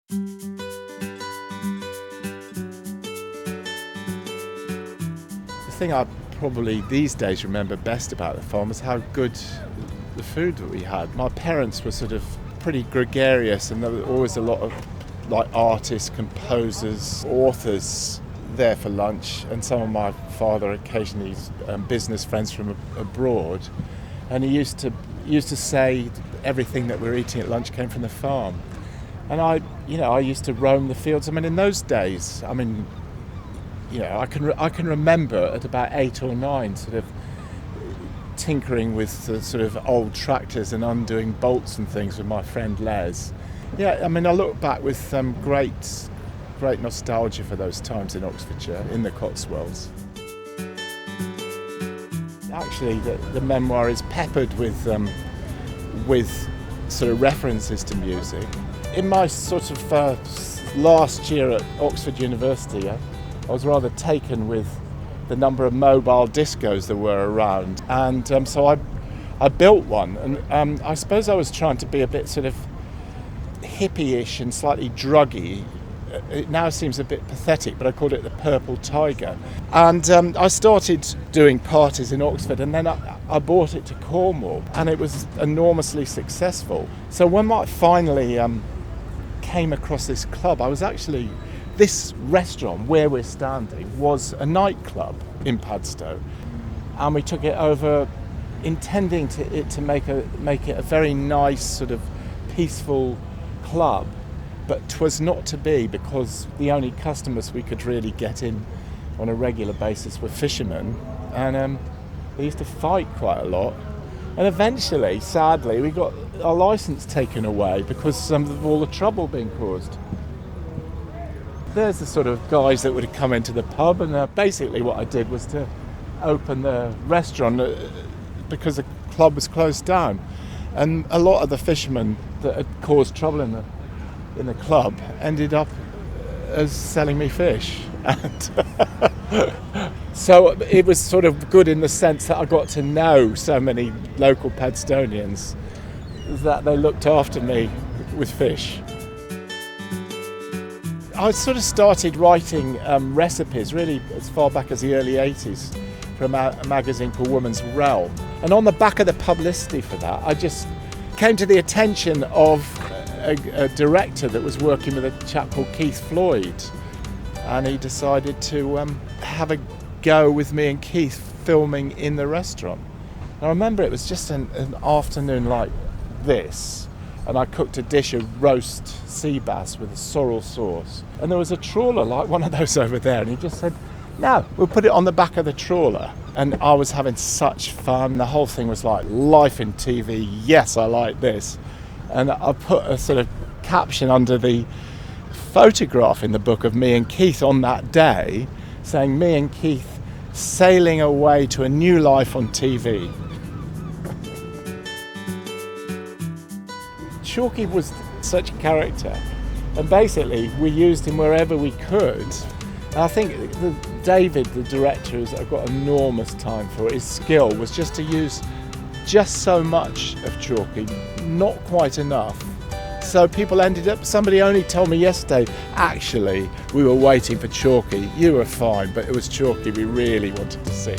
The thing I probably these days remember best about the farm was how good the food that we had. My parents were sort of pretty gregarious, and there was always a lot of like artists, composers, authors there for lunch, and some of my father occasionally business friends from abroad, and he used to say everything that we were eating at lunch came from the farm. And I used to roam the fields. I mean, in those days, I can remember at about 8 or 9 sort of tinkering with the sort of old tractors and undoing bolts and things with my friend Les. Yeah, I mean, I look back with great nostalgia for those times in Oxfordshire, in the Cotswolds. Actually, the memoir is peppered with sort of references to music. In my sort of last year at Oxford University, I was rather taken with the number of mobile discos there were around, and so I built one, and I suppose I was trying to be a bit sort of hippie-ish and slightly druggy. It now seems a bit pathetic, but I called it the Purple Tiger. And I started doing parties in Oxford, and then I brought it to Cornwall, and it was enormously successful. So when I finally came across this club, this restaurant where we're standing was a nightclub in Padstow, and we took it over intending to make it a very nice sort of peaceful club. But 'twas not to be, because the only customers we could really get in on a regular basis were fishermen, and they used to fight quite a lot. And eventually, sadly, we got our licence taken away because of all the trouble being caused. There's the sort of guys that would have come into the pub, and basically what I did was to open the restaurant because the club was closed down. And a lot of the fishermen that had caused trouble in the club ended up as selling me fish, and so it was sort of good in the sense that I got to know so many local Padstonians that they looked after me with fish. I sort of started writing recipes really as far back as the early 80s for a magazine called Woman's Realm, and on the back of the publicity for that I just came to the attention of a director that was working with a chap called Keith Floyd, and he decided to have a go with me and Keith filming in the restaurant. I remember it was just an afternoon like this, and I cooked a dish of roast sea bass with a sorrel sauce, and there was a trawler like one of those over there, and he just said, "No, we'll put it on the back of the trawler." And I was having such fun. The whole thing was like life in TV. Yes, I like this. And I put a sort of caption under the photograph in the book of me and Keith on that day, saying, "Me and Keith sailing away to a new life on TV." Chalky was such a character, and basically we used him wherever we could. And I think David, the director, who's got enormous time for it, his skill was just to use just so much of Chalky, not quite enough. So people somebody only told me yesterday, actually, we were waiting for Chalky. You were fine, but it was Chalky we really wanted to see.